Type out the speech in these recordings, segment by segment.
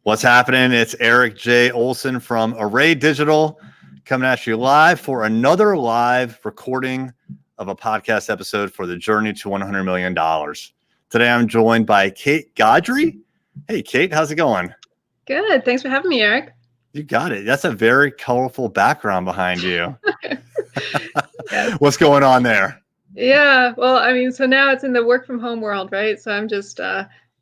What's happening? It's Erik J. Olson from Array Digital coming at you live for another live recording of a podcast episode for the journey to $100 million. Today, I'm joined by Kate Gaudry. Hey, Kate, how's it going? Good. Thanks for having me, Erik. You got it. That's a very colorful background behind you. Yes. What's going on there? Yeah. Well, I mean, so now it's in the work from home world, right? So I'm just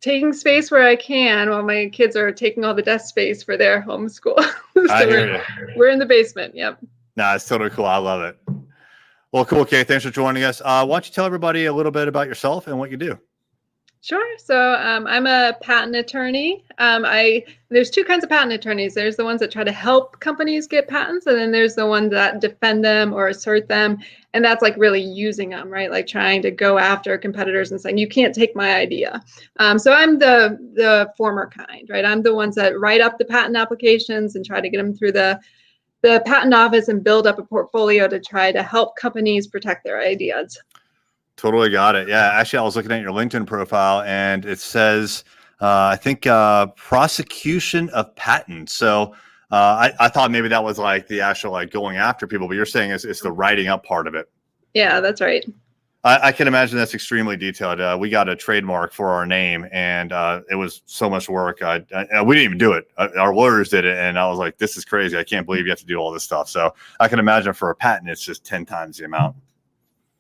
taking space where I can while my kids are taking all the desk space for their homeschool. I hear you. We're in the basement. Yep. Nah, it's totally cool. I love it. Well, cool, Kate. Thanks for joining us. Why don't you tell everybody a little bit about yourself and what you do? Sure. So I'm a patent attorney. There's two kinds of patent attorneys. There's the ones that try to help companies get patents, and then there's the ones that defend them or assert them. And that's like really using them, right? Like trying to go after competitors and saying, you can't take my idea. So I'm the former kind, right? I'm the ones that write up the patent applications and try to get them through the patent office and build up a portfolio to try to help companies protect their ideas. Totally got it. Yeah, actually, I was looking at your LinkedIn profile, and it says, I think, prosecution of patents. So I thought maybe that was like the actual like going after people, but you're saying it's the writing up part of it. Yeah, that's right. I can imagine that's extremely detailed. We got a trademark for our name, and it was so much work. We didn't even do it. Our lawyers did it, and I was like, this is crazy. I can't believe you have to do all this stuff. So I can imagine for a patent, it's just 10 times the amount.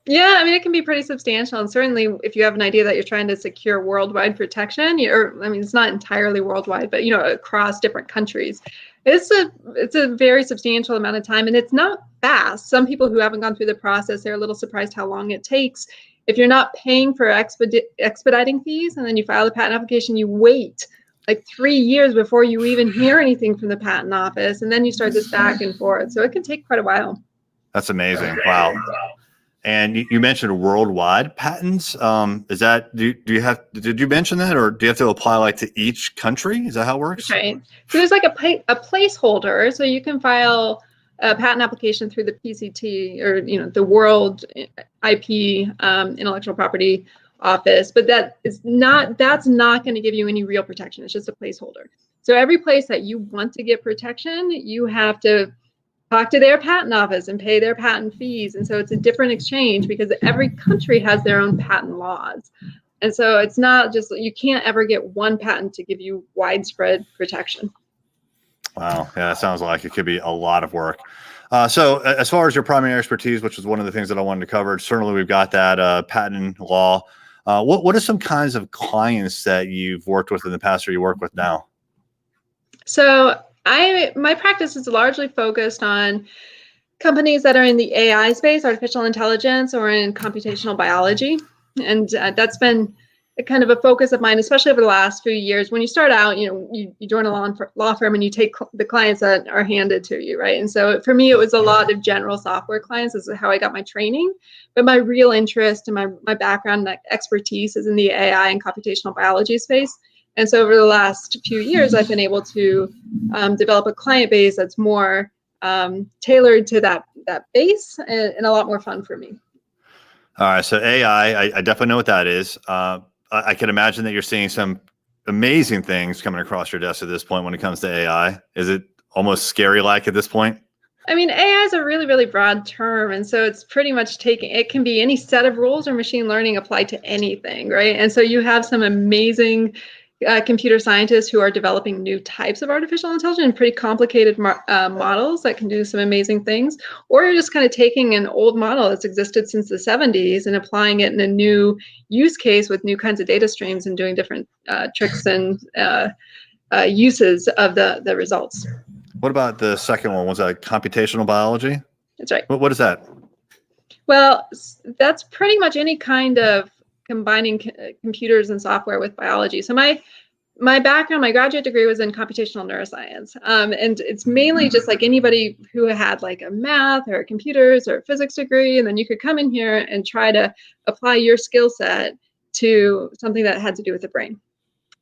Yeah, I mean, it can be pretty substantial. And certainly if you have an idea that you're trying to secure worldwide protection, it's not entirely worldwide, but, across different countries, it's a very substantial amount of time, and it's not fast. Some people who haven't gone through the process, they're a little surprised how long it takes. If you're not paying for expediting fees and then you file a patent application, you wait like 3 years before you even hear anything from the patent office. And then you start this back and forth. So it can take quite a while. That's amazing. Wow. And you mentioned worldwide patents. Is that did you mention that, or do you have to apply like to each country? Is that how it works? Right. So there's like a placeholder. So you can file a patent application through the PCT or the World IP Intellectual Property Office, but that's not going to give you any real protection. It's just a placeholder. So every place that you want to get protection, you have to talk to their patent office and pay their patent fees. And so it's a different exchange because every country has their own patent laws. And so it's not just, you can't ever get one patent to give you widespread protection. Wow. Yeah, that sounds like it could be a lot of work. So as far as your primary expertise, which was one of the things that I wanted to cover, certainly we've got that patent law. What are some kinds of clients that you've worked with in the past or you work with now? So my practice is largely focused on companies that are in the AI space, artificial intelligence, or in computational biology. And that's been kind of a focus of mine, especially over the last few years. When you start out, you join a law firm and you take the clients that are handed to you, right? And so for me, it was a lot of general software clients. This is how I got my training. But my real interest and my background and expertise is in the AI and computational biology space. And so over the last few years, I've been able to develop a client base that's more tailored to that base and a lot more fun for me. All right. So AI, I definitely know what that is. I can imagine that you're seeing some amazing things coming across your desk at this point when it comes to AI. Is it almost scary-like at this point? I mean, AI is a really, really broad term. And so it's pretty much it can be any set of rules or machine learning applied to anything, right? And so you have some amazing computer scientists who are developing new types of artificial intelligence and pretty complicated models that can do some amazing things. Or you're just kind of taking an old model that's existed since the 70s and applying it in a new use case with new kinds of data streams and doing different tricks and uses of the results. What about the second one? Was that computational biology? That's right. What is that? Well, that's pretty much any kind of combining computers and software with biology. So my background, my graduate degree was in computational neuroscience. And it's mainly just like anybody who had like a math or a computers or a physics degree, and then you could come in here and try to apply your skill set to something that had to do with the brain.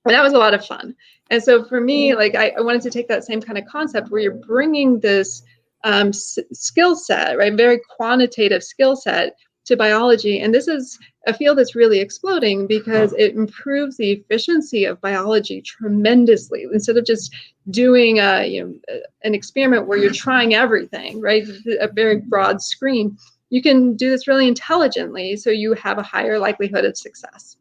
And that was a lot of fun. And so for me, like I wanted to take that same kind of concept where you're bringing this skill set, right, very quantitative skill set, to biology. And this is a field that's really exploding because it improves the efficiency of biology tremendously. Instead of just doing an experiment where you're trying everything, right? A very broad screen. You can do this really intelligently, so you have a higher likelihood of success.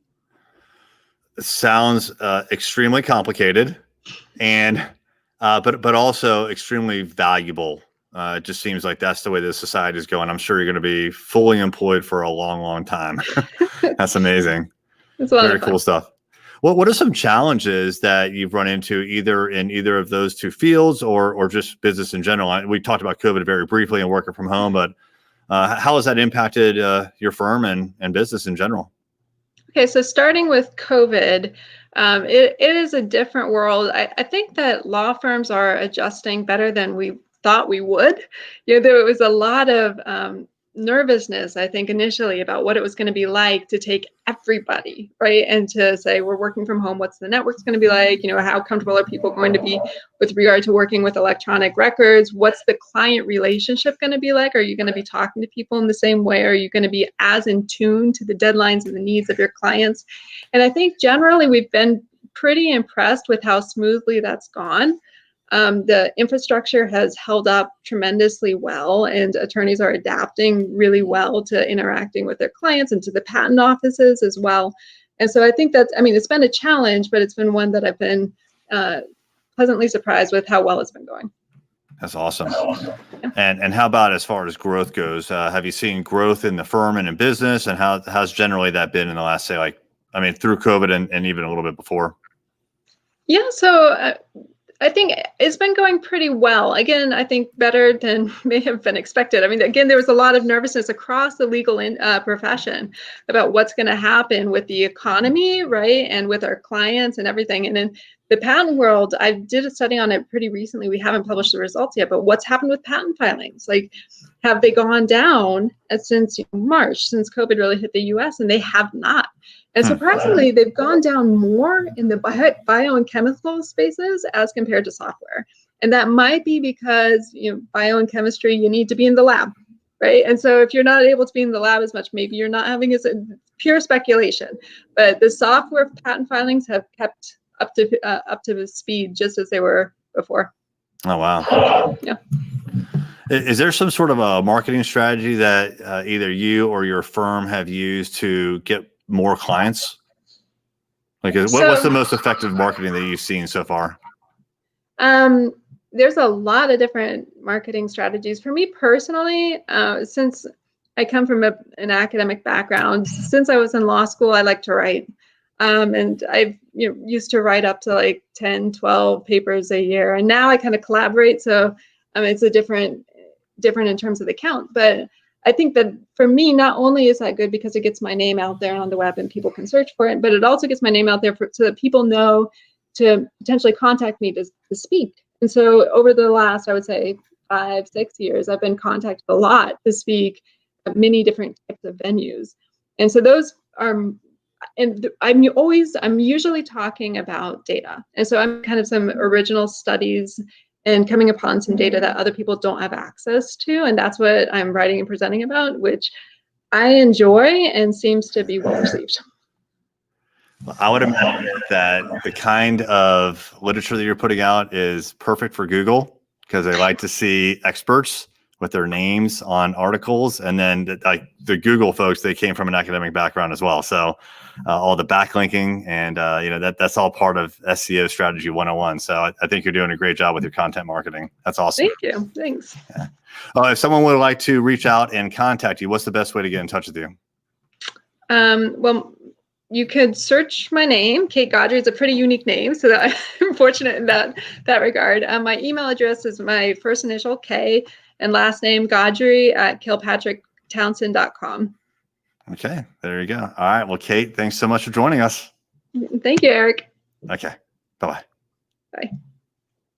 It sounds extremely complicated, and but also extremely valuable. It just seems like that's the way this society is going. I'm sure you're going to be fully employed for a long, long time. That's amazing. It's a lot Very of fun. cool stuff. What are some challenges that you've run into either in either of those two fields or just business in general? We talked about COVID very briefly and working from home, but how has that impacted your firm and business in general? Okay, so starting with COVID, it is a different world. I think that law firms are adjusting better than we thought we would. There was a lot of nervousness, I think, initially about what it was going to be like to take everybody, right? And to say, we're working from home, what's the network's going to be like? How comfortable are people going to be with regard to working with electronic records? What's the client relationship going to be like? Are you going to be talking to people in the same way? Are you going to be as in tune to the deadlines and the needs of your clients? And I think generally we've been pretty impressed with how smoothly that's gone. The infrastructure has held up tremendously well, and attorneys are adapting really well to interacting with their clients and to the patent offices as well. And so I think it's been a challenge, but it's been one that I've been pleasantly surprised with how well it's been going. That's awesome. Yeah. And how about as far as growth goes? Have you seen growth in the firm and in business, and how's generally that been in the last, say, through COVID and even a little bit before? Yeah, so I think it's been going pretty well. Again, I think better than may have been expected. Again, there was a lot of nervousness across the legal profession about what's going to happen with the economy, right, and with our clients and everything. And in the patent world, I did a study on it pretty recently. We haven't published the results yet, but what's happened with patent filings? Like, have they gone down since March, since COVID really hit the US? And they have not. And surprisingly, they've gone down more in the bio and chemical spaces as compared to software. And that might be because, bio and chemistry, you need to be in the lab, right? And so if you're not able to be in the lab as much, maybe you're not having as pure speculation. But the software patent filings have kept up to the speed just as they were before. Oh, wow. Yeah. Is there some sort of a marketing strategy that either you or your firm have used to get more clients? What's the most effective marketing that you've seen so far? There's a lot of different marketing strategies. For me personally, since I come from an academic background, since I was in law school, I like to write. And I've used to write up to like 10, 12 papers a year. And now I kind of collaborate. So it's a different in terms of the count. But I think that for me, not only is that good because it gets my name out there on the web and people can search for it, but it also gets my name out there so that people know to potentially contact me to speak. And so over the last, I would say 5-6 years, I've been contacted a lot to speak at many different types of venues. And so those are, and I'm usually talking about data. And so I'm kind of some original studies and coming upon some data that other people don't have access to. And that's what I'm writing and presenting about, which I enjoy and seems to be well received. Well, I would imagine that the kind of literature that you're putting out is perfect for Google because they like to see experts with their names on articles. And then the Google folks, they came from an academic background as well. So all the backlinking and, that's all part of SEO strategy 101. So I think you're doing a great job with your content marketing. That's awesome. Thank you. Thanks. Yeah. If someone would like to reach out and contact you, what's the best way to get in touch with you? Well, you could search my name. Kate Gaudry is a pretty unique name, so that I'm fortunate in that regard. My email address is my first initial K and last name Gaudry at KilpatrickTownsend.com. Okay, there you go. All right. Well, Kate, thanks so much for joining us. Thank you, Erik. Okay. Bye-bye. Bye.